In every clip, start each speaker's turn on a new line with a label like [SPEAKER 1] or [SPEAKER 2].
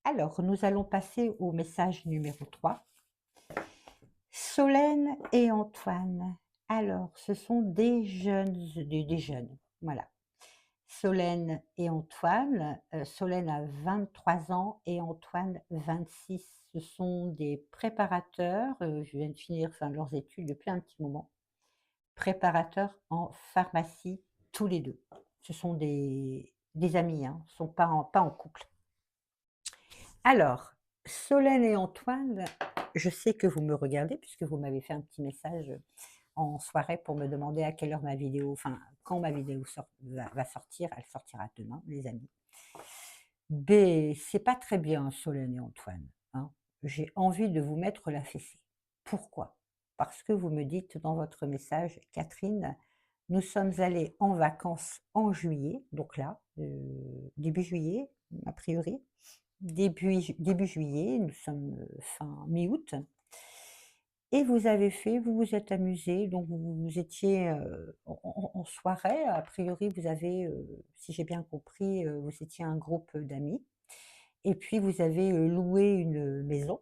[SPEAKER 1] Alors, nous allons passer au message numéro 3. Solène et Antoine. Alors, ce sont des jeunes, voilà. Solène et Antoine. Solène a 23 ans et Antoine 26. Ce sont des préparateurs, je viens de finir leurs études depuis un petit moment, préparateurs en pharmacie tous les deux. Ce sont des amis, hein, ne sont pas en couple. Alors, Solène et Antoine, je sais que vous me regardez puisque vous m'avez fait un petit message en soirée pour me demander à quelle heure ma vidéo, quand ma vidéo va sortir. Elle sortira demain, les amis. B, c'est pas très bien, Solène et Antoine, hein. J'ai envie de vous mettre la fessée. Pourquoi? Parce que vous me dites dans votre message, Catherine, nous sommes allés en vacances en juillet, donc là, début juillet, a priori, début juillet, nous sommes fin mi-août, et vous vous êtes amusés, donc vous étiez en soirée, a priori vous avez, si j'ai bien compris, vous étiez un groupe d'amis, et puis vous avez loué une maison,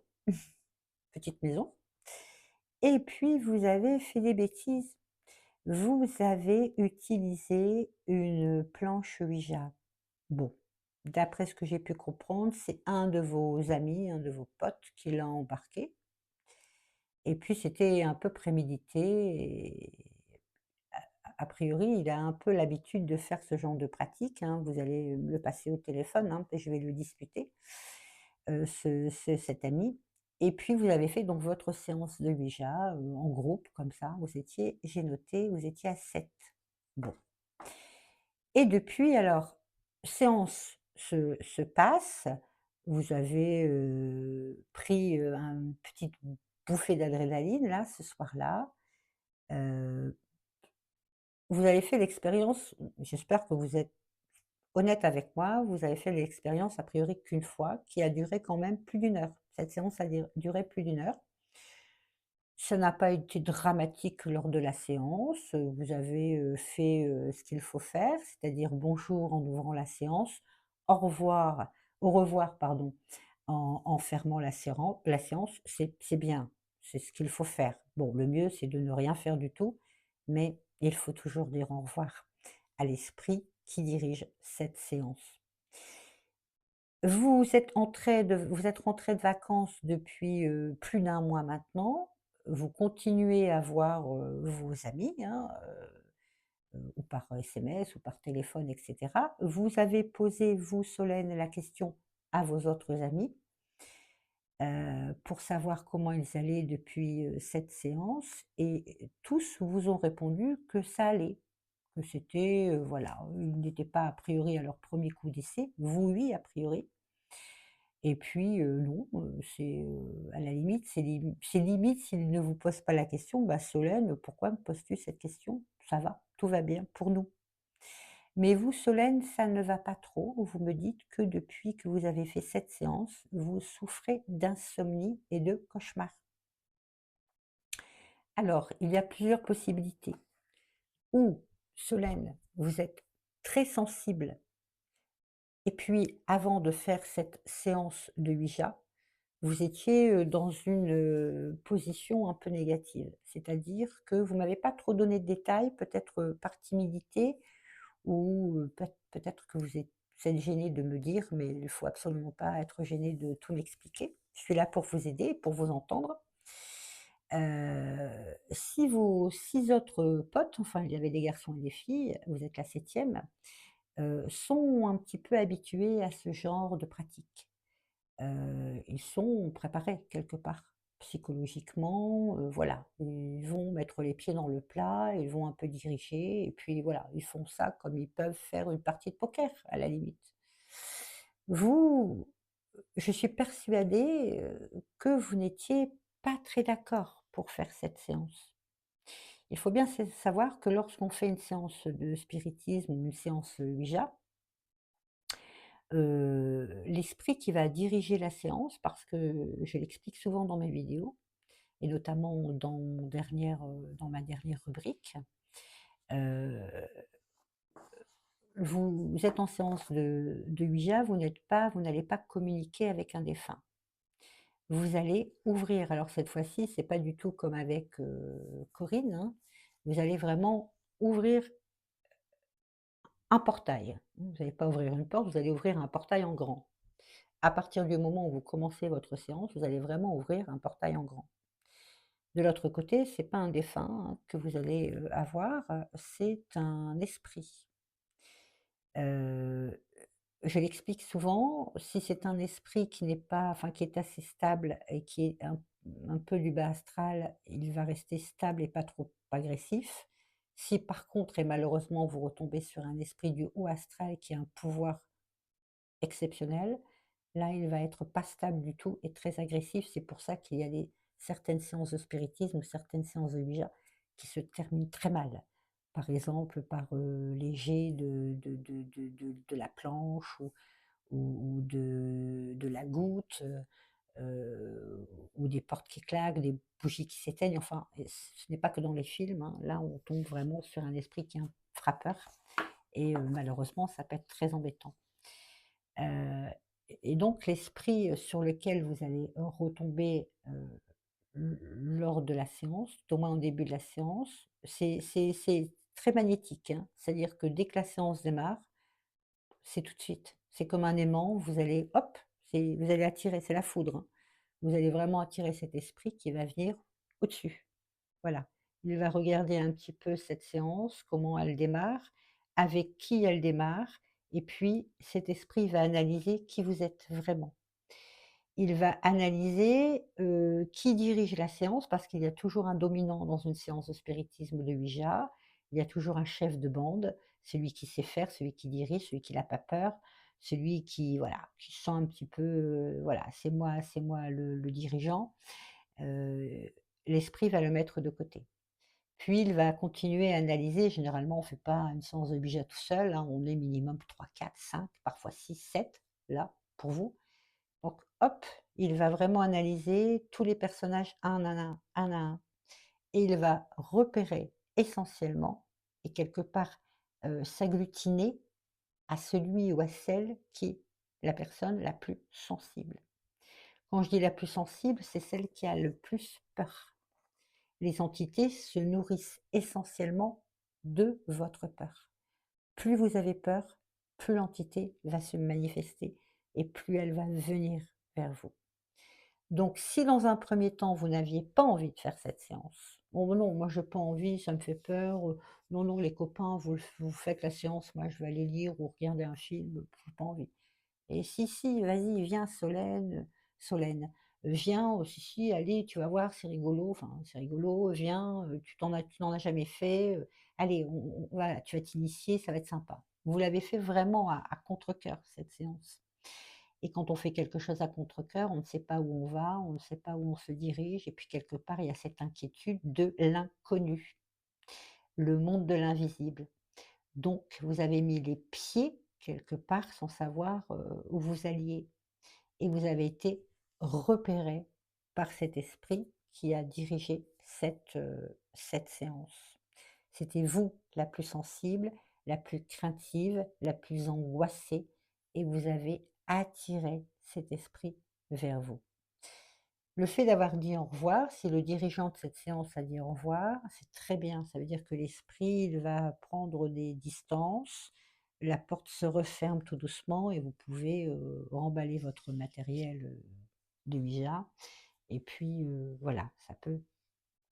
[SPEAKER 1] petite maison, et puis vous avez fait des bêtises. Vous avez utilisé une planche Ouija. Bon, d'après ce que j'ai pu comprendre, c'est un de vos amis, un de vos potes qui l'a embarqué. Et puis c'était un peu prémédité et a priori, il a un peu l'habitude de faire ce genre de pratique, hein. Vous allez me le passer au téléphone, hein, et je vais le discuter, cet ami. Et puis vous avez fait donc votre séance de Ouija, en groupe comme ça, vous étiez, j'ai noté, vous étiez à 7. Bon. Et depuis alors, séance se passe, vous avez, pris, une petite bouffée d'adrénaline là, ce soir-là. Heu, vous avez fait l'expérience, j'espère que vous êtes honnête avec moi, vous avez fait l'expérience a priori qu'une fois, qui a duré quand même plus d'une heure. Cette séance a duré plus d'une heure. Ça n'a pas été dramatique lors de la séance, vous avez, fait, ce qu'il faut faire, c'est-à-dire bonjour en ouvrant la séance, au revoir pardon, en fermant la séance, c'est bien, c'est ce qu'il faut faire. Bon, le mieux, c'est de ne rien faire du tout, mais il faut toujours dire au revoir à l'esprit qui dirige cette séance. Vous êtes rentrés de vacances depuis, plus d'un mois maintenant. Vous continuez à voir, vos amis, hein, ou par SMS ou par téléphone et cetera. Vous avez posé, vous, Solène, la question à vos autres amis, pour savoir comment ils allaient depuis, cette séance, et tous vous ont répondu que ça allait, que c'était, voilà, ils n'étaient pas a priori à leur premier coup d'essai. Vous, oui, a priori. Et puis, non, c'est, à la limite, c'est limite s'il ne vous pose pas la question: «Bah, Solène, pourquoi me poses-tu cette question? Ça va, tout va bien pour nous». Mais vous, Solène, ça ne va pas trop. Vous me dites que depuis que vous avez fait cette séance, vous souffrez d'insomnie et de cauchemars. Alors, il y a plusieurs possibilités. Ou, Solène, vous êtes très sensible, et puis avant de faire cette séance de Ouija, vous étiez, dans une, position un peu négative. C'est-à-dire que vous m'avez pas trop donné de détails, peut-être, par timidité, ou, peut-être que vous êtes gênée de me dire, mais il faut absolument pas être gêné de tout m'expliquer. Je suis là pour vous aider, pour vous entendre. Si vos 6 autres potes, enfin il y avait des garçons et des filles, vous êtes la septième, sont un petit peu habitués à ce genre de pratique. Ils sont préparés quelque part, psychologiquement, voilà. Ils vont mettre les pieds dans le plat, ils vont un peu diriger et puis voilà, ils font ça comme ils peuvent faire une partie de poker, à la limite. Vous, je suis persuadée, que vous n'étiez pas très d'accord pour faire cette séance. Il faut bien savoir que lorsqu'on fait une séance de spiritisme ou une séance, Ouija, l'esprit qui va diriger la séance, parce que je l'explique souvent dans mes vidéos et notamment dans ma dernière rubrique, heu, vous êtes en séance de Ouija, vous n'allez pas communiquer avec un défunt. Vous allez ouvrir, alors cette fois-ci, c'est pas du tout comme avec, Corinne, hein, vous allez vraiment ouvrir un portail. Vous n'allez pas ouvrir une porte, vous allez ouvrir un portail en grand. À partir du moment où vous commencez votre séance, vous allez vraiment ouvrir un portail en grand. De l'autre côté, c'est pas un défunt, hein, que vous allez, avoir, c'est un esprit. Heu, je l'explique souvent, si c'est un esprit qui n'est pas enfin qui est assez stable et qui est un peu du bas astral, il va rester stable et pas trop agressif. Si par contre et malheureusement vous retombez sur un esprit du haut astral qui a un pouvoir exceptionnel, là, il va être pas stable du tout et très agressif. C'est pour ça qu'il y a certaines séances de spiritisme ou certaines séances de Ouija qui se terminent très mal. Par exemple, par, les jets de la planche ou de la goutte, ou des portes qui claquent, des bougies qui s'éteignent. Enfin, et ce n'est pas que dans les films, hein. Là, on tombe vraiment sur un esprit qui est un frappeur et malheureusement, ça peut être très embêtant. Heu et donc l'esprit, sur lequel vous allez retomber, lors de la séance, tout au moins au début de la séance, c'est très magnétique, hein. C'est-à-dire que dès que la séance démarre, c'est tout de suite. C'est comme un aimant, vous allez hop, vous allez attirer, c'est la foudre, hein. Vous allez vraiment attirer cet esprit qui va venir au-dessus. Voilà. Il va regarder un petit peu cette séance, comment elle démarre, avec qui elle démarre et puis cet esprit va analyser qui vous êtes vraiment. Il va analyser, qui dirige la séance parce qu'il y a toujours un dominant dans une séance de spiritisme ou de Ouija. Il y a toujours un chef de bande, celui qui sait faire, celui qui dirige, celui qui n'a pas peur, celui qui voilà, qui sent un petit peu, voilà, c'est moi le dirigeant. Heu, l'esprit va le mettre de côté. Puis il va continuer à analyser. Généralement, on ne fait pas une séance de Ouija tout seul, hein, on est minimum 3, 4, 5, parfois 6, 7, là, pour vous. Donc hop, il va vraiment analyser tous les personnages un à un et il va repérer essentiellement et quelque part, s'agglutiner à celui ou à celle qui est la personne la plus sensible. Quand je dis la plus sensible, c'est celle qui a le plus peur. Les entités se nourrissent essentiellement de votre peur. Plus vous avez peur, plus l'entité va se manifester et plus elle va venir vers vous. Donc si dans un premier temps, vous n'aviez pas envie de faire cette séance: «Oh bah non, moi j'ai pas envie, ça me fait peur, non, non les copains, vous faites la séance, moi je vais aller lire ou regarder un film, j'ai pas envie». Et «Si, si, vas-y, viens Solène, viens, si, si, allez, tu vas voir, c'est rigolo, enfin c'est rigolo, viens, tu n'en as jamais fait, allez, on voilà, tu vas t'initier, ça va être sympa». Vous l'avez fait vraiment à contrecœur cette séance. Et quand on fait quelque chose à contre-cœur, on ne sait pas où on va, on ne sait pas où on se dirige et puis quelque part, il y a cette inquiétude de l'inconnu, le monde de l'invisible. Donc vous avez mis les pieds quelque part sans savoir, où vous alliez et vous avez été repéré par cet esprit qui a dirigé cette séance. C'était vous la plus sensible, la plus craintive, la plus angoissée et vous avez attiré cet esprit vers vous. Le fait d'avoir dit au revoir, si le dirigeant de cette séance a dit au revoir, c'est très bien. Ça veut dire que l'esprit, il va prendre des distances, la porte se referme tout doucement et vous pouvez, remballer votre matériel, de Ouija et puis, voilà, ça peut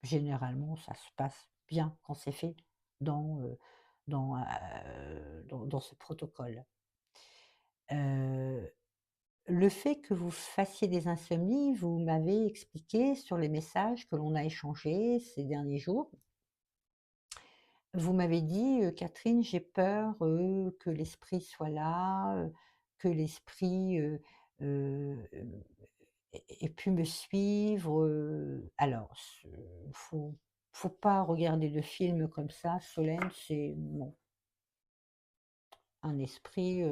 [SPEAKER 1] généralement, ça se passe bien quand c'est fait dans, dans ce protocole. Heu, le fait que vous fassiez des insomnies, vous m'avez expliqué sur les messages que l'on a échangés ces derniers jours. Vous m'avez dit: «Catherine, j'ai peur, que l'esprit soit là, que l'esprit, ait pu me suivre», alors faut pas regarder de films comme ça, Solène, c'est non. Un esprit,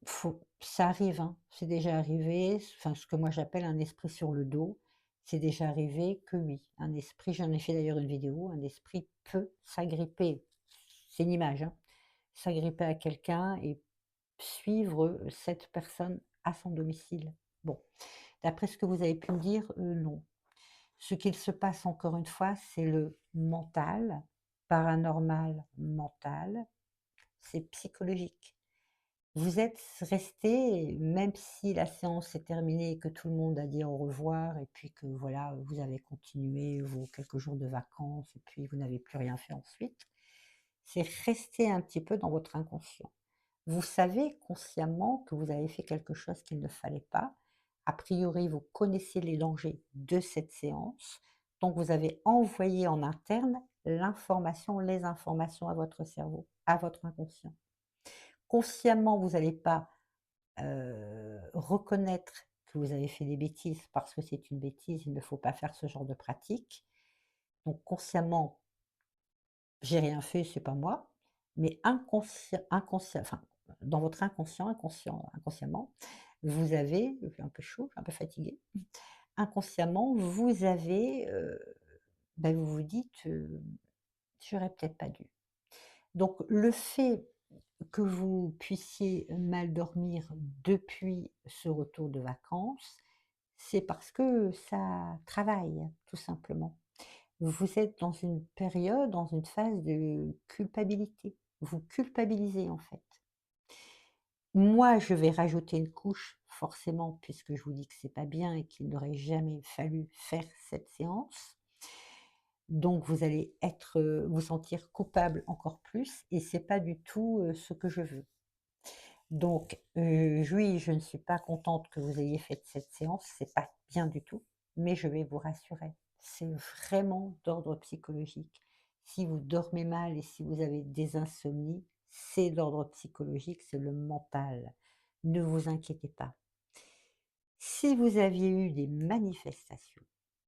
[SPEAKER 1] faut ça arrive, hein, c'est déjà arrivé, enfin ce que moi j'appelle un esprit sur le dos. C'est déjà arrivé que oui, un esprit, j'en ai fait d'ailleurs une vidéo, un esprit peut s'agripper, c'est une image, hein, s'agripper à quelqu'un et suivre, cette personne à son domicile. Bon, d'après ce que vous avez pu me dire, non. Ce qu'il se passe encore une fois, c'est le mental, paranormal mental, c'est psychologique. Vous êtes restés, même si la séance est terminée et que tout le monde a dit au revoir et puis que voilà, vous avez continué vos quelques jours de vacances et puis vous n'avez plus rien fait ensuite, c'est resté un petit peu dans votre inconscient. Vous savez consciemment que vous avez fait quelque chose qu'il ne fallait pas. A priori, vous connaissez les dangers de cette séance, donc vous avez envoyé en interne l'information, les informations à votre cerveau, à votre inconscient. Consciemment, vous n'allez pas, reconnaître que vous avez fait des bêtises parce que c'est une bêtise, il ne faut pas faire ce genre de pratique. Donc consciemment, j'ai rien fait, c'est pas moi, mais enfin, dans votre inconsciemment, vous avez j'ai un peu chaud, je suis un peu fatiguée. Inconsciemment, vous avez, vous vous dites, «J'aurais peut-être pas dû». Donc le fait que vous puissiez mal dormir depuis ce retour de vacances, c'est parce que ça travaille, tout simplement. Vous êtes dans une période, dans une phase de culpabilité. Vous culpabilisez, en fait. Moi, je vais rajouter une couche, forcément, puisque je vous dis que c'est pas bien et qu'il n'aurait jamais fallu faire cette séance. Donc vous allez être, vous sentir coupable encore plus et c'est pas du tout, ce que je veux. Donc, oui, je ne suis pas contente que vous ayez fait cette séance, c'est pas bien du tout, mais je vais vous rassurer, c'est vraiment d'ordre psychologique. Si vous dormez mal et si vous avez des insomnies, c'est d'ordre psychologique, c'est le mental. Ne vous inquiétez pas. Si vous aviez eu des manifestations,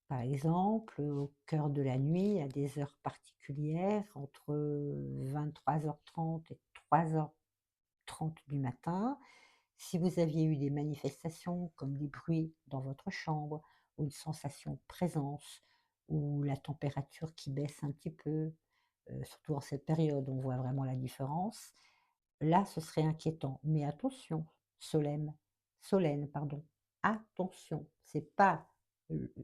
[SPEAKER 1] par exemple, au cœur de la nuit, à des heures particulières, entre 23h30 et 3h30 du matin, si vous aviez eu des manifestations comme des bruits dans votre chambre, ou une sensation de présence, ou la température qui baisse un petit peu, surtout en cette période, on voit vraiment la différence. Là, ce serait inquiétant. Mais attention, Solène, pardon, attention, c'est pas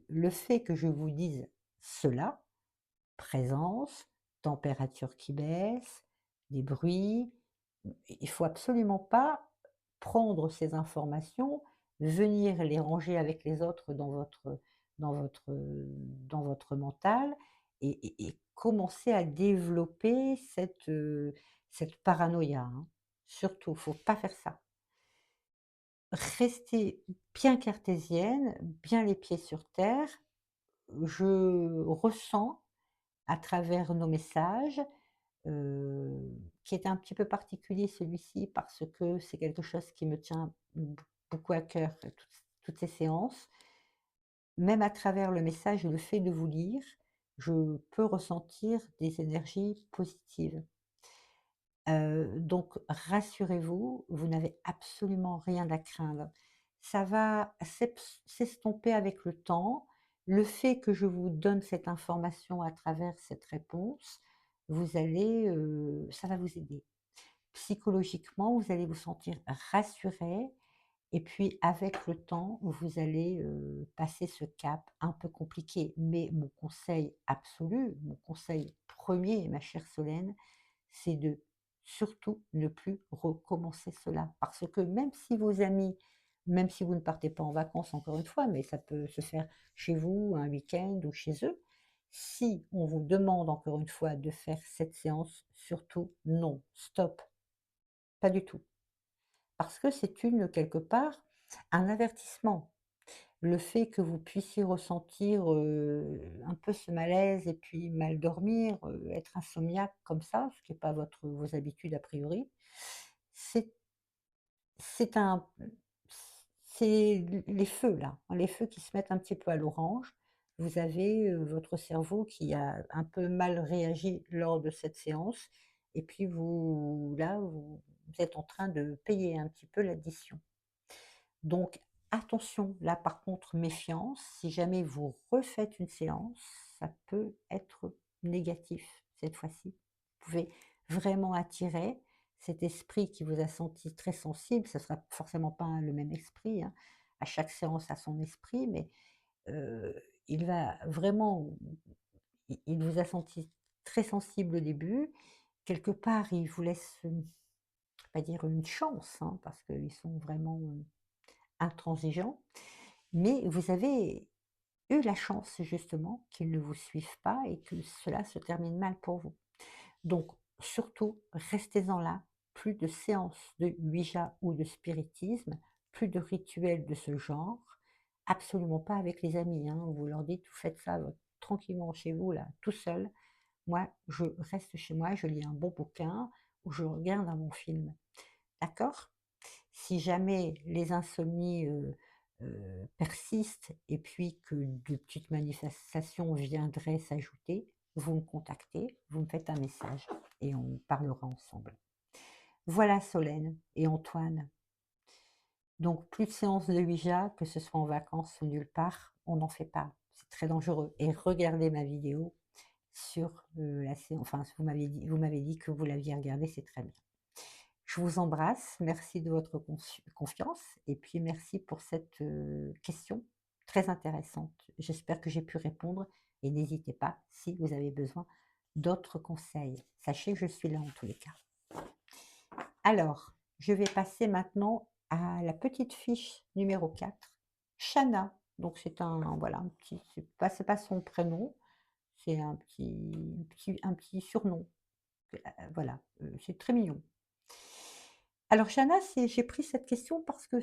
[SPEAKER 1] le fait que je vous dise cela, présence, température qui baisse, des bruits, il faut absolument pas prendre ces informations, venir les ranger avec les autres dans votre, dans votre mental et commencer à développer cette paranoïa, hein. Surtout, faut pas faire ça. Restez bien cartésienne, bien les pieds sur terre. Je ressens à travers nos messages, qui est un petit peu particulier celui-ci parce que c'est quelque chose qui me tient beaucoup à cœur, toutes ces séances. Même à travers le message et le fait de vous lire, je peux ressentir des énergies positives. Donc rassurez-vous, vous n'avez absolument rien à craindre. Ça va s'estomper avec le temps. Le fait que je vous donne cette information à travers cette réponse, vous allez, ça va vous aider. Psychologiquement, vous allez vous sentir rassuré et puis avec le temps, vous allez, passer ce cap un peu compliqué. Mais mon conseil absolu, mon conseil premier, ma chère Solène, c'est de surtout ne plus recommencer cela. Parce que même si vos amis, même si vous ne partez pas en vacances encore une fois, mais ça peut se faire chez vous, un week-end ou chez eux, Si on vous demande encore une fois de faire cette séance, surtout non, stop, pas du tout. Parce que c'est quelque part, un avertissement. Le fait que vous puissiez ressentir, un peu ce malaise et puis mal dormir, être insomniaque comme ça, ce qui est pas vos habitudes a priori, c'est c'est un c'est les feux là, hein, les feux qui se mettent un petit peu à l'orange. Vous avez, votre cerveau qui a un peu mal réagi lors de cette séance et puis vous êtes en train de payer un petit peu l'addition. Donc attention, là par contre méfiance, si jamais vous refaites une séance, ça peut être négatif cette fois-ci. Vous pouvez vraiment attirer cet esprit qui vous a senti très sensible, ce sera forcément pas le même esprit, hein. À chaque séance a son esprit, mais heu, il va vraiment il vous a senti très sensible au début. Quelque part, il vous laisse, pas dire une chance, hein, parce qu'ils sont vraiment, intransigeants. Mais vous avez eu la chance justement qu'ils ne vous suivent pas et que cela se termine mal pour vous. Donc surtout, restez-en là, plus de séances de Ouija ou de spiritisme, plus de rituels de ce genre, absolument pas avec les amis, hein. Vous leur dites: «Vous faites ça, tranquillement chez vous là, tout seul. Moi, je reste chez moi, je lis un bon bouquin ou je regarde un bon film». D'accord? Si jamais les insomnies, persistent et puis que de petites manifestations viendraient s'ajouter, vous me contactez, vous me faites un message et on parlera ensemble. Voilà Solène et Antoine, donc plus de séances de Ouija, que ce soit en vacances ou nulle part, on n'en fait pas, c'est très dangereux et regardez ma vidéo sur, la séance enfin vous m'avez dit que vous l'aviez regardée, c'est très bien. Je vous embrasse, merci de votre confiance et puis merci pour cette, question très intéressante. J'espère que j'ai pu répondre et n'hésitez pas si vous avez besoin d'autres conseils. Sachez que je suis là en tous les cas. Alors, je vais passer maintenant à la petite fiche numéro 4, Shana. Donc c'est voilà, c'est pas son prénom, c'est un petit surnom. Voilà, c'est très mignon. Alors Chana, j'ai pris cette question parce que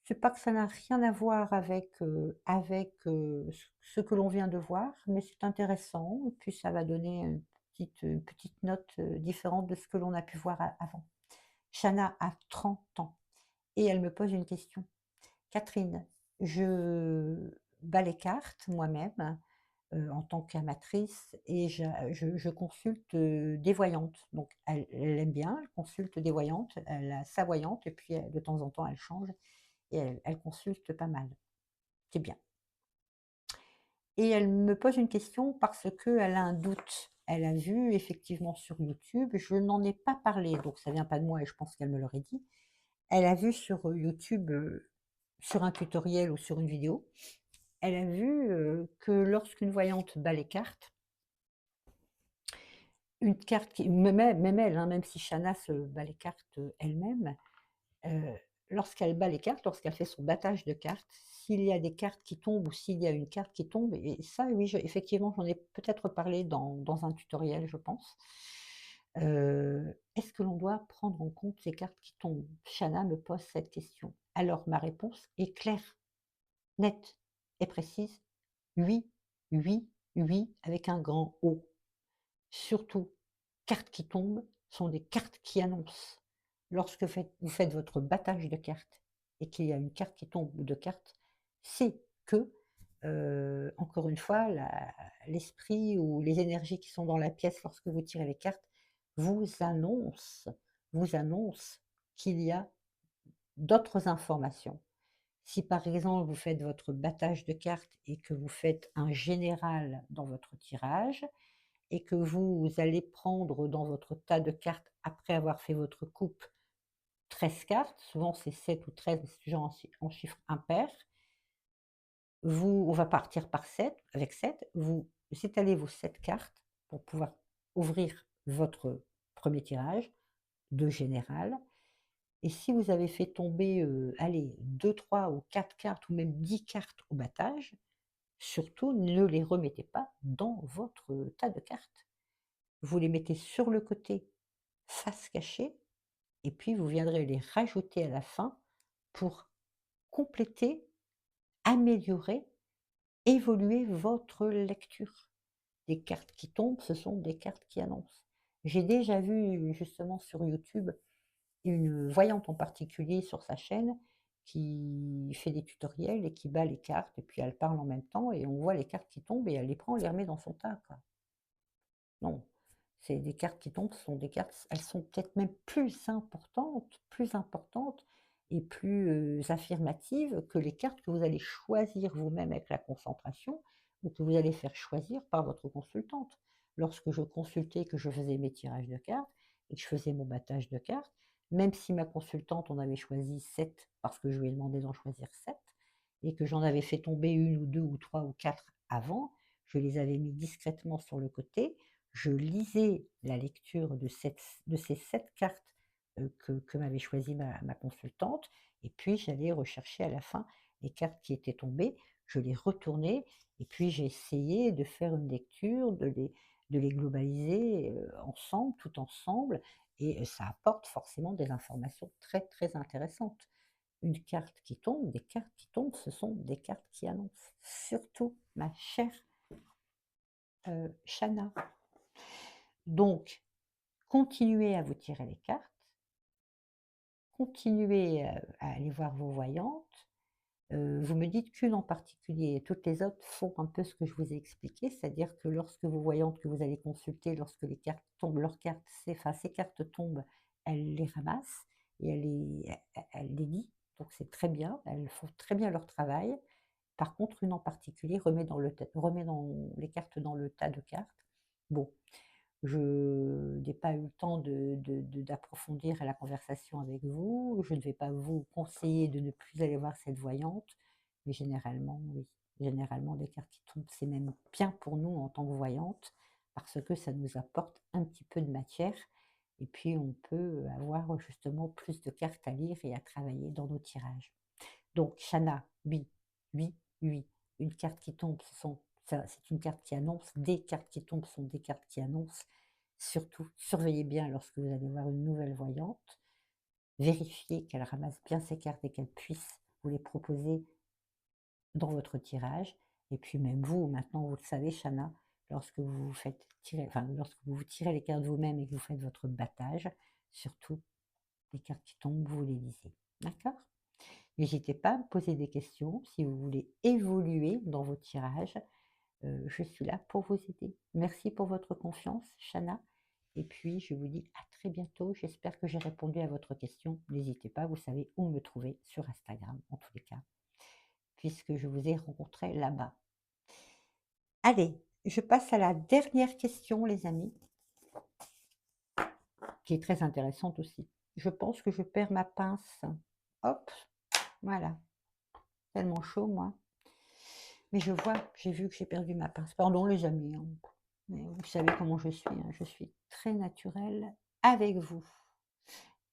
[SPEAKER 1] c'est pas que ça n'a rien à voir avec ce que l'on vient de voir, mais c'est intéressant et puis ça va donner une petite note, différente de ce que l'on a pu voir avant. Chana a 30 ans et elle me pose une question. Catherine, je bats les cartes moi-même, en tant qu'amatrice et je consulte, des voyantes. Donc elle aime bien, elle consulte des voyantes, elle a sa voyante et puis de temps en temps elle change et elle consulte pas mal. C'est bien et elle me pose une question parce qu'elle a un doute. Elle a vu effectivement sur YouTube, je n'en ai pas parlé, donc ça vient pas de moi et je pense qu'elle me l'aurait dit. Elle a vu sur, YouTube, sur un tutoriel ou sur une vidéo, elle a vu, que lorsqu'une voyante bat les cartes, une carte qui même elle, hein, même si Shana se bat les cartes, elle-même, heu, lorsqu'elle bat les cartes, lorsqu'elle fait son battage de cartes, s'il y a des cartes qui tombent ou s'il y a une carte qui tombe et ça oui, effectivement, j'en ai peut-être parlé dans un tutoriel, je pense. Est-ce que l'on doit prendre en compte ces cartes qui tombent? Shana me pose cette question. Alors ma réponse est claire, nette et précise: «Oui, oui, oui» avec un grand O. Surtout, cartes qui tombent sont des cartes qui annoncent. Lorsque vous faites votre battage de cartes et qu'il y a une carte qui tombe ou 2 cartes, c'est que, encore une fois, l'esprit ou les énergies qui sont dans la pièce lorsque vous tirez les cartes vous annoncent vous annoncent qu'il y a d'autres informations. Si par exemple vous faites votre battage de cartes et que vous faites un général dans votre tirage, et que vous allez prendre dans votre tas de cartes, après avoir fait votre coupe, 13 cartes, souvent c'est 7 ou 13, mais c'est toujours en chiffre impair. On va partir par 7, avec 7. Vous étalez vos 7 cartes pour pouvoir ouvrir votre premier tirage de général et si vous avez fait tomber, allez 2, 3 ou 4 cartes ou même 10 cartes au battage, Surtout, ne les remettez pas dans votre tas de cartes. Vous les mettez sur le côté, face cachée, et puis vous viendrez les rajouter à la fin pour compléter, améliorer, évoluer votre lecture. Des cartes qui tombent, ce sont des cartes qui annoncent. J'ai déjà vu justement sur YouTube une voyante en particulier sur sa chaîne qui fait des tutoriels et qui bat les cartes et puis elle parle en même temps et on voit les cartes qui tombent et elle les prend, elle les remet dans son tas, quoi. Non, c'est des cartes qui tombent, ce sont des cartes, elles sont peut-être même plus importantes et plus, affirmatives que les cartes que vous allez choisir vous-même avec la concentration ou que vous allez faire choisir par votre consultante. Lorsque je consultais, que je faisais mes tirages de cartes et que je faisais mon battage de cartes, même si ma consultante en avait choisi 7 parce que je lui ai demandé d'en choisir 7 et que j'en avais fait tomber une ou 2 ou 3 ou 4 avant, je les avais mis discrètement sur le côté, je lisais la lecture de ces 7 cartes, que m'avait choisi ma consultante et puis j'allais rechercher à la fin les cartes qui étaient tombées, je les retournais et puis j'ai essayé de faire une lecture, de les globaliser, ensemble, tout ensemble et ça apporte forcément des informations très, très intéressantes. Une carte qui tombe, des cartes qui tombent, ce sont des cartes qui annoncent. Surtout ma chère, Chana. Donc, continuez à vous tirer les cartes, continuez, à aller voir vos voyantes. Vous me dites qu'une en particulier, toutes les autres font un peu ce que je vous ai expliqué, c'est-à-dire que lorsque vos voyantes que vous allez consulter, lorsque les cartes tombent, leurs cartes, ces cartes tombent, elles les ramassent et elles les lient, donc c'est très bien, elles font très bien leur travail. Par contre, une en particulier remet dans les cartes dans le tas de cartes. Bon, je n'ai pas eu le temps d'approfondir la conversation avec vous. Je ne vais pas vous conseiller de ne plus aller voir cette voyante, mais généralement, oui. Généralement, des cartes qui tombent, c'est même bien pour nous en tant que voyante, parce que ça nous apporte un petit peu de matière. Et puis, on peut avoir justement plus de cartes à lire et à travailler dans nos tirages. Donc, Chana, oui, oui, oui. Une carte qui tombe, c'est une carte qui annonce. Des cartes qui tombent sont des cartes qui annoncent. Surtout, surveillez bien lorsque vous allez voir une nouvelle voyante. Vérifiez qu'elle ramasse bien ses cartes et qu'elle puisse vous les proposer dans votre tirage. Et puis même vous, maintenant, vous le savez, Chana, lorsque vous vous faites tirer, enfin, lorsque vous vous tirez les cartes vous-même et que vous faites votre battage, surtout, les cartes qui tombent, vous les lisez. D'accord? N'hésitez pas à me poser des questions si vous voulez évoluer dans vos tirages. Je suis là pour vous aider. Merci pour votre confiance, Chana. Et puis, je vous dis à très bientôt. J'espère que j'ai répondu à votre question. N'hésitez pas, vous savez où me trouver sur Instagram, en tous les cas, puisque je vous ai rencontré là-bas. Allez, je passe à la dernière question, les amis, qui est très intéressante aussi. Je pense que je perds ma pince. Hop, voilà. Tellement chaud, moi. Mais j'ai vu que j'ai perdu ma pince. Pardon les amis, hein, mais vous savez comment je suis, hein, je suis très naturelle avec vous.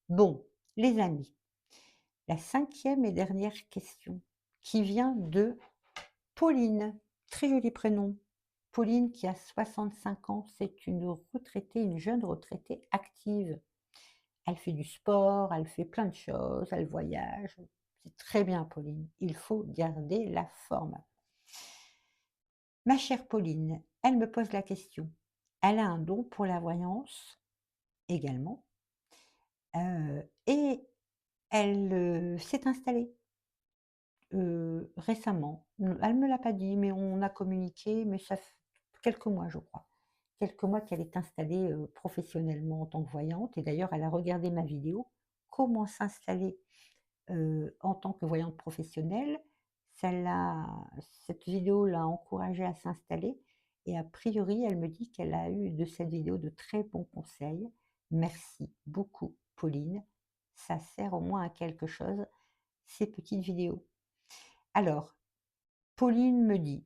[SPEAKER 1] Bon, les amis, la 5e et dernière question qui vient de Pauline. Très joli prénom. Pauline qui a 65 ans, c'est une retraitée, une jeune retraitée active. Elle fait du sport, elle fait plein de choses, elle voyage. C'est très bien Pauline, il faut garder la forme. Ma chère Pauline, elle me pose la question. Elle a un don pour la voyance également, et elle, s'est installée, récemment. Elle ne me l'a pas dit, mais on a communiqué, mais ça fait quelques mois, je crois. Quelques mois qu'elle est installée, professionnellement en tant que voyante et d'ailleurs elle a regardé ma vidéo «Comment s'installer, en tant que voyante professionnelle». Cette vidéo l'a encouragée à s'installer et a priori, elle me dit qu'elle a eu de cette vidéo de très bons conseils. Merci beaucoup Pauline, ça sert au moins à quelque chose, ces petites vidéos. Alors, Pauline me dit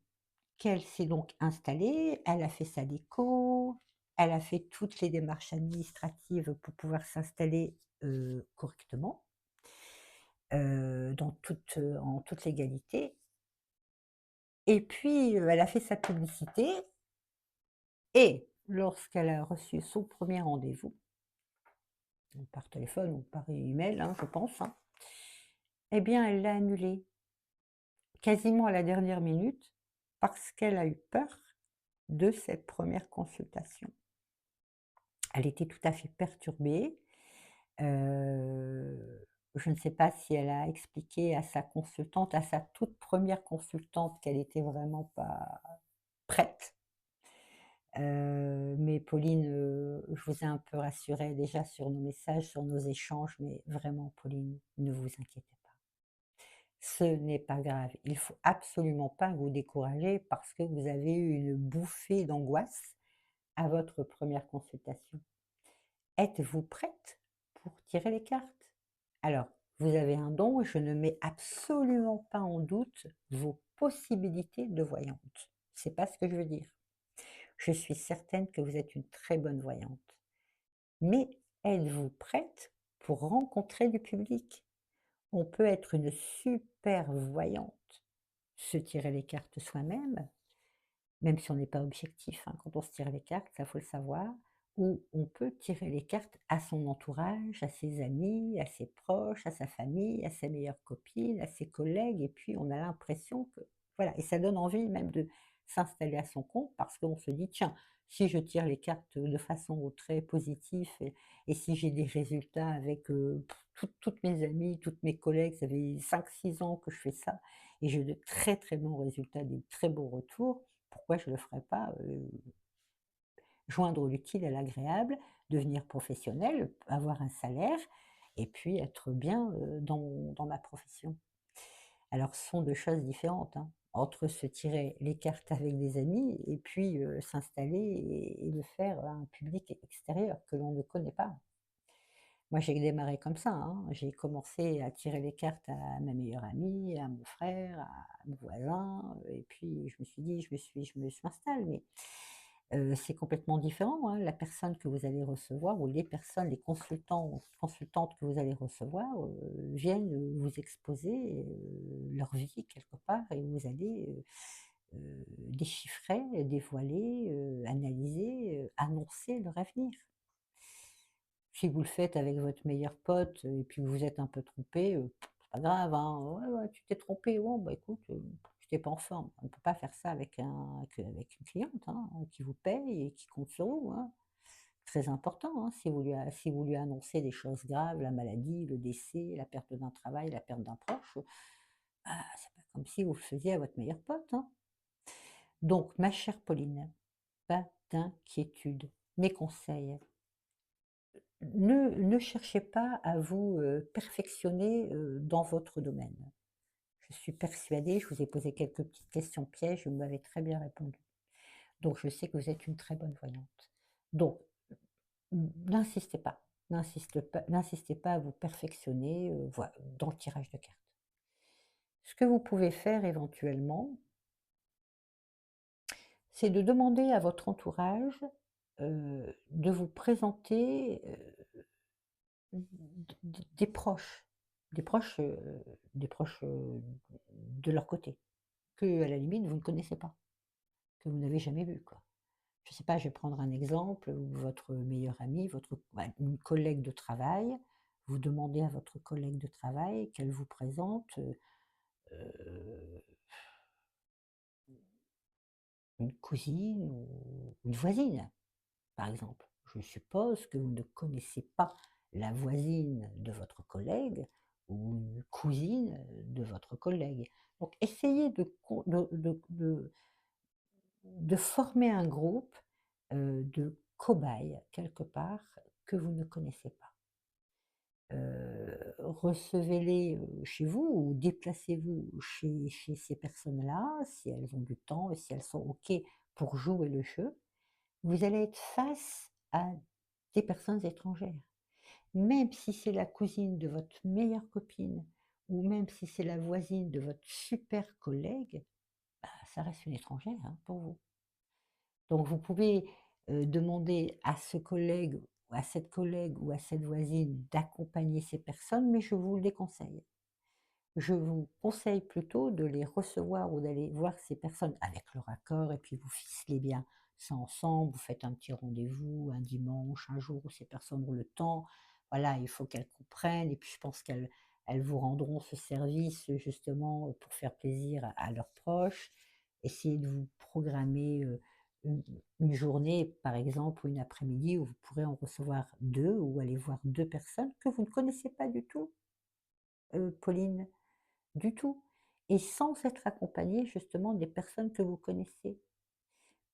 [SPEAKER 1] qu'elle s'est donc installée, elle a fait sa déco, elle a fait toutes les démarches administratives pour pouvoir s'installer, correctement, en toute légalité et puis, elle a fait sa publicité et lorsqu'elle a reçu son premier rendez-vous, donc par téléphone ou par email, hein, je pense, hein, eh bien, elle l'a annulé, quasiment à la dernière minute, parce qu'elle a eu peur de cette première consultation. Elle était tout à fait perturbée. Je ne sais pas si elle a expliqué à sa consultante, à sa toute première consultante, qu'elle était vraiment pas prête. Mais Pauline, je vous ai un peu rassurée déjà sur nos messages, sur nos échanges, mais vraiment Pauline, ne vous inquiétez pas. Ce n'est pas grave. Il faut absolument pas vous décourager parce que vous avez eu une bouffée d'angoisse à votre première consultation. Êtes-vous prête pour tirer les cartes? Alors, vous avez un don, je ne mets absolument pas en doute vos possibilités de voyante. C'est pas ce que je veux dire. Je suis certaine que vous êtes une très bonne voyante. Mais êtes-vous prête pour rencontrer du public? On peut être une super voyante, se tirer les cartes soi-même, même si on n'est pas objectif, hein, quand on se tire les cartes, ça faut le savoir, ou on peut tirer les cartes à son entourage, à ses amis, à ses proches, à sa famille, à sa meilleure copine, à ses collègues, et puis on a l'impression que voilà, et ça donne envie même de s'installer à son compte parce qu'on se dit: «Tiens, si je tire les cartes de façon très positive et si j'ai des résultats avec, toutes mes amies, toutes mes collègues, ça fait 5, 6 ans que je fais ça et j'ai de très, très bons résultats, des très beaux retours, pourquoi je ne le ferais pas, joindre l'utile à l'agréable, devenir professionnel, avoir un salaire et puis être bien, dans ma profession. Alors ce sont 2 choses différentes, hein, entre se tirer les cartes avec des amis et puis, s'installer et le faire à un public extérieur que l'on ne connaît pas. Moi, j'ai démarré comme ça, hein. J'ai commencé à tirer les cartes à ma meilleure amie, à mon frère, à mon voisin, et puis je me suis dit: «Je m'installe», mais c'est complètement différent, hein. La personne que vous allez recevoir ou les personnes, les consultants, consultantes que vous allez recevoir, viennent, vous exposer, leur vie quelque part et vous allez, déchiffrer, dévoiler, analyser, annoncer leur avenir. Si vous le faites avec votre meilleur pote, et puis vous vous êtes un peu trompé, c'est pas grave, hein. «Ouais, ouais, tu t'es trompé. Bon, bah, écoute, tu étais pas en forme». On ne peut pas faire ça avec une cliente, hein, qui vous paye et qui compte sur vous, hein. Très important, hein, si vous lui annoncez des choses graves, la maladie, le décès, la perte d'un travail, la perte d'un proche, c'est pas comme si vous le faisiez à votre meilleur pote, hein. Donc ma chère Pauline, pas d'inquiétude. Mes conseils: ne cherchez pas à vous, perfectionner, dans votre domaine. Je suis persuadée, je vous ai posé quelques petites questions pièges, vous m'avez très bien répondu. Donc je sais que vous êtes une très bonne voyante. Donc, n'insistez pas, n'insistez pas à vous perfectionner, dans le tirage de cartes. Ce que vous pouvez faire éventuellement, c'est de demander à votre entourage, de vous présenter, des proches, des proches, des proches, de leur côté, que à la limite vous ne connaissez pas, que vous n'avez jamais vu, quoi. Je ne sais pas, je vais prendre un exemple, où votre meilleure amie, une collègue de travail, vous demandez à votre collègue de travail qu'elle vous présente, heu, une cousine ou une voisine, par exemple. Je suppose que vous ne connaissez pas la voisine de votre collègue ou une cousine de votre collègue. Donc essayez de former un groupe, de cobayes quelque part que vous ne connaissez pas. Recevez-les, chez vous ou déplacez-vous chez ces personnes-là, si elles ont du temps et si elles sont OK pour jouer le jeu. Vous allez être face à des personnes étrangères. Même si c'est la cousine de votre meilleure copine ou même si c'est la voisine de votre super collègue, bah, ça reste une étrangère, hein, pour vous. Donc vous pouvez, demander à ce collègue ou à cette collègue ou à cette voisine d'accompagner ces personnes, mais je vous le déconseille. je vous conseille plutôt de les recevoir ou d'aller voir ces personnes avec leur accord et puis vous ficelez bien ça ensemble, vous faites un petit rendez-vous un dimanche, un jour où ces personnes ont le temps. Voilà, il faut qu'elles comprennent et puis je pense qu'elles vous rendront ce service, justement, pour faire plaisir à leurs proches. Essayez de vous programmer, une une journée, par exemple, ou une après-midi où vous pourrez en recevoir 2 ou aller voir 2 personnes que vous ne connaissez pas du tout, Pauline. Du tout, et sans être accompagné justement des personnes que vous connaissez,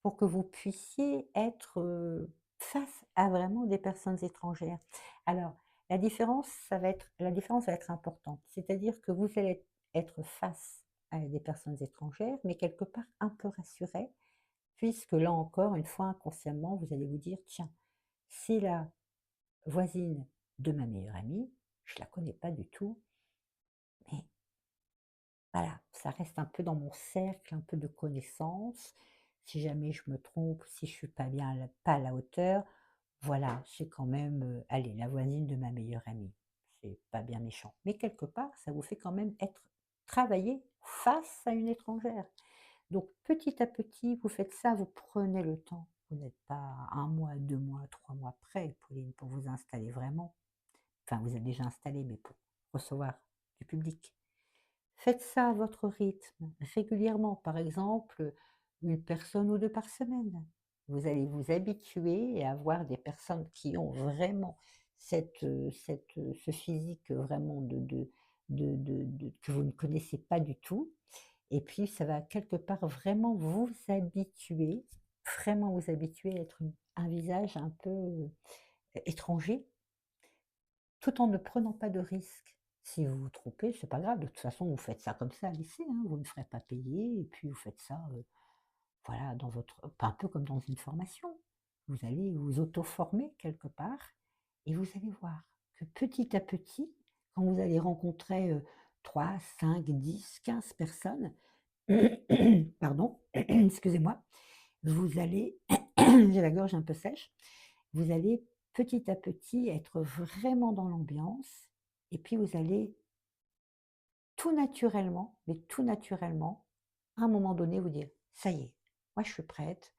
[SPEAKER 1] pour que vous puissiez être, face à vraiment des personnes étrangères. Alors la différence va être importante, c'est-à-dire que vous allez être face à des personnes étrangères, mais quelque part un peu rassurés, puisque là encore, une fois inconsciemment, vous allez vous dire: «Tiens, c'est la voisine de ma meilleure amie, je la connais pas du tout, mais voilà, ça reste un peu dans mon cercle, un peu de connaissances. Si jamais je me trompe, si je suis pas à la hauteur, voilà, c'est quand même, allez, la voisine de ma meilleure amie. C'est pas bien méchant. Mais quelque part, ça vous fait quand même être travailler face à une étrangère. Donc petit à petit, vous faites ça, vous prenez le temps. Vous n'êtes pas un mois, 2 mois, 3 mois près, Pauline, pour vous installer vraiment. Enfin, vous êtes déjà installé, mais pour recevoir du public. Faites ça à votre rythme, régulièrement, par exemple, une personne ou 2 par semaine. Vous allez vous habituer et avoir des personnes qui ont vraiment ce physique vraiment que vous ne connaissez pas du tout et puis ça va quelque part vraiment vous habituer à être un visage un peu, étranger tout en ne prenant pas de risques. Si vous vous trompez, c'est pas grave, de toute façon, vous faites ça comme ça, laissez, hein, vous ne ferez pas payer et puis vous faites ça, voilà, dans votre un peu comme dans une formation. Vous allez vous auto-former quelque part et vous allez voir que petit à petit, quand vous allez rencontrer, 3, 5, 10, 15 personnes, pardon, excusez-moi, vous allez j'ai la gorge un peu sèche. Vous allez petit à petit être vraiment dans l'ambiance et puis vous allez tout naturellement, mais tout naturellement, à un moment donné vous dire: «Ça y est, moi je suis prête,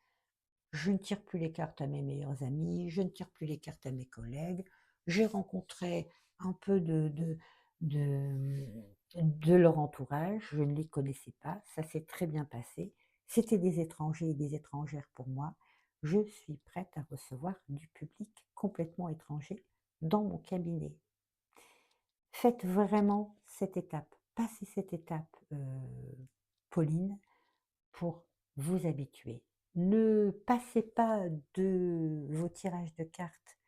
[SPEAKER 1] je ne tire plus les cartes à mes meilleurs amis, je ne tire plus les cartes à mes collègues. J'ai rencontré un peu de de leur entourage, je ne les connaissais pas, ça s'est très bien passé. C'était des étrangers et des étrangères pour moi. Je suis prête à recevoir du public complètement étranger dans mon cabinet». Faites vraiment cette étape, passez cette étape, Pauline, pour vous habituer. Ne passez pas de vos tirages de cartes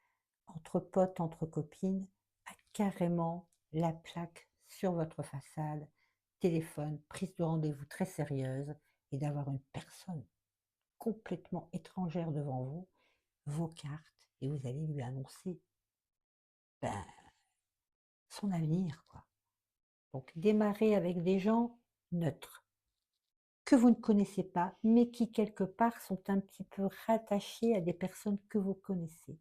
[SPEAKER 1] entre potes, entre copines, à carrément la plaque sur votre façade, téléphone, prise de rendez-vous très sérieuse et d'avoir une personne complètement étrangère devant vous, vos cartes, et vous allez lui annoncer, ben, son avenir, quoi. Donc démarrez avec des gens neutres, que vous ne connaissez pas, mais qui quelque part sont un petit peu rattachés à des personnes que vous connaissez.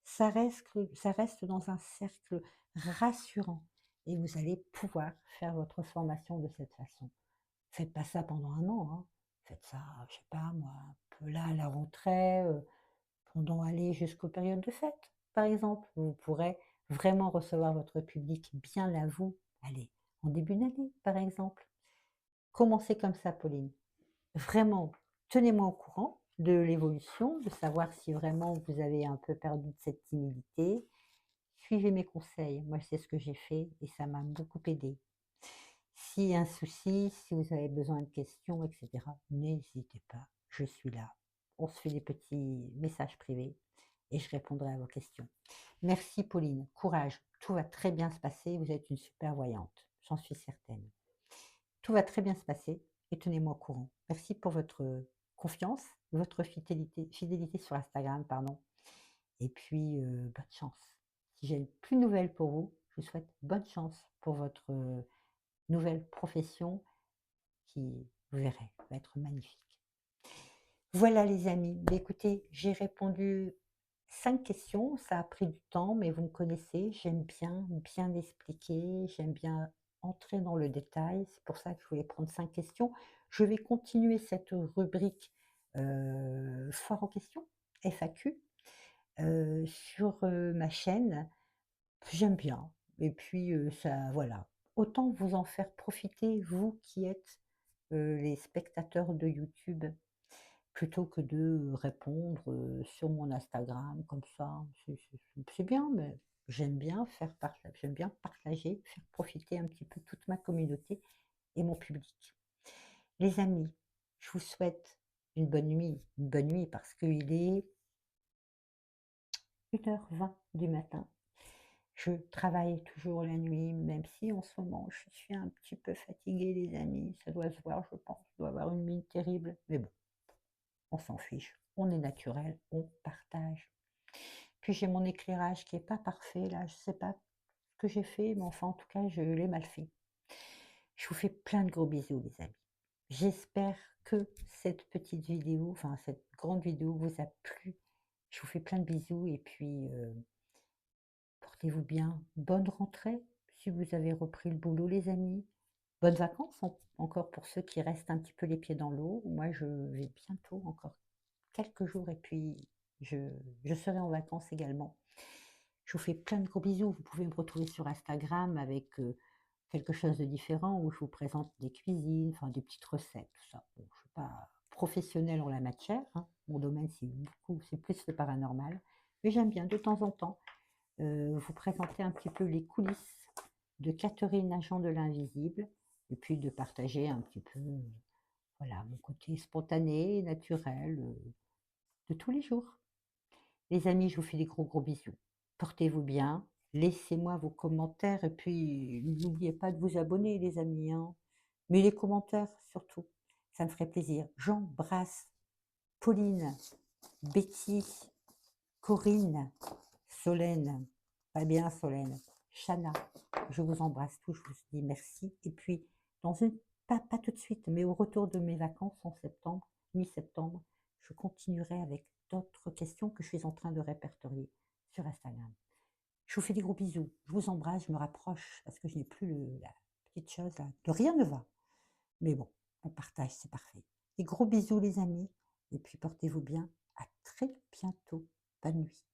[SPEAKER 1] Ça reste dans un cercle rassurant et vous allez pouvoir faire votre formation de cette façon. Faites pas ça pendant un an, hein. Faites ça, je sais pas moi, un peu là à la rentrée, pendant aller jusqu'aux périodes de fête, par exemple. Vous pourrez vraiment recevoir votre public bien là, vous, allez, en début d'année, par exemple. Commencez comme ça, Pauline. Vraiment, tenez-moi au courant de l'évolution, de savoir si vraiment vous avez un peu perdu de cette timidité. Suivez mes conseils, moi c'est ce que j'ai fait et ça m'a beaucoup aidé. S'il y a un souci, si vous avez besoin de questions, etc., n'hésitez pas, je suis là. On se fait des petits messages privés et je répondrai à vos questions. Merci Pauline, courage, tout va très bien se passer, vous êtes une super voyante, j'en suis certaine. Tout va très bien se passer et tenez-moi au courant. Merci pour votre confiance, votre fidélité sur Instagram, pardon. Et puis, bonne chance. Si j'ai plus de nouvelles pour vous, je vous souhaite bonne chance pour votre nouvelle profession qui, vous verrez, va être magnifique. Voilà les amis, bah, écoutez, j'ai répondu 5 questions, ça a pris du temps, mais vous me connaissez, j'aime bien expliquer, j'aime bien entrer dans le détail. C'est pour ça que je voulais prendre 5 questions. Je vais continuer cette rubrique, foire aux questions, FAQ, sur, ma chaîne. J'aime bien et puis, ça voilà. Autant vous en faire profiter, vous qui êtes, les spectateurs de YouTube, plutôt que de répondre, sur mon Instagram comme ça. C'est bien, mais j'aime bien partager, faire profiter un petit peu toute ma communauté et mon public. Les amis, je vous souhaite une bonne nuit parce qu'il est 1h20 du matin. Je travaille toujours la nuit, même si en ce moment je suis un petit peu fatiguée les amis, ça doit se voir je pense. Je dois avoir une mine terrible, mais bon, on s'en fiche, on est naturel, on partage. Puis j'ai mon éclairage qui est pas parfait là, je sais pas ce que j'ai fait, mais enfin en tout cas je l'ai mal fait. Je vous fais plein de gros bisous les amis. J'espère que cette petite vidéo, enfin cette grande vidéo vous a plu. Je vous fais plein de bisous et puis, portez-vous bien. Bonne rentrée si vous avez repris le boulot les amis. Bonnes vacances encore pour ceux qui restent un petit peu les pieds dans l'eau. Moi je vais bientôt encore quelques jours et puis je je serai en vacances également. Je vous fais plein de gros bisous. Vous pouvez me retrouver sur Instagram avec, quelque chose de différent où je vous présente des cuisines, enfin des petites recettes, tout ça. Bon, je ne suis pas professionnelle en la matière, hein. Mon domaine, c'est plus le paranormal. Mais j'aime bien de temps en temps vous présenter un petit peu les coulisses de Catherine, agent de l'invisible, et puis de partager un petit peu, voilà, mon côté spontané, naturel, de tous les jours. Les amis, je vous fais des gros, gros bisous. Portez-vous bien, laissez-moi vos commentaires et puis n'oubliez pas de vous abonner les amis, hein. Mais les commentaires surtout, ça me ferait plaisir. J'embrasse Pauline, Betty, Corinne, Solène, pas bien Solène, Chana, je vous embrasse tous, je vous dis merci et puis dans une pas tout de suite, mais au retour de mes vacances en septembre, mi-septembre, je continuerai avec d'autres questions que je suis en train de répertorier sur Instagram. Je vous fais des gros bisous, je vous embrasse, je me rapproche parce que je n'ai plus la petite chose là, de rien ne va. Mais bon, on partage, c'est parfait. Des gros bisous les amis et puis portez-vous bien, à très bientôt. Bonne nuit.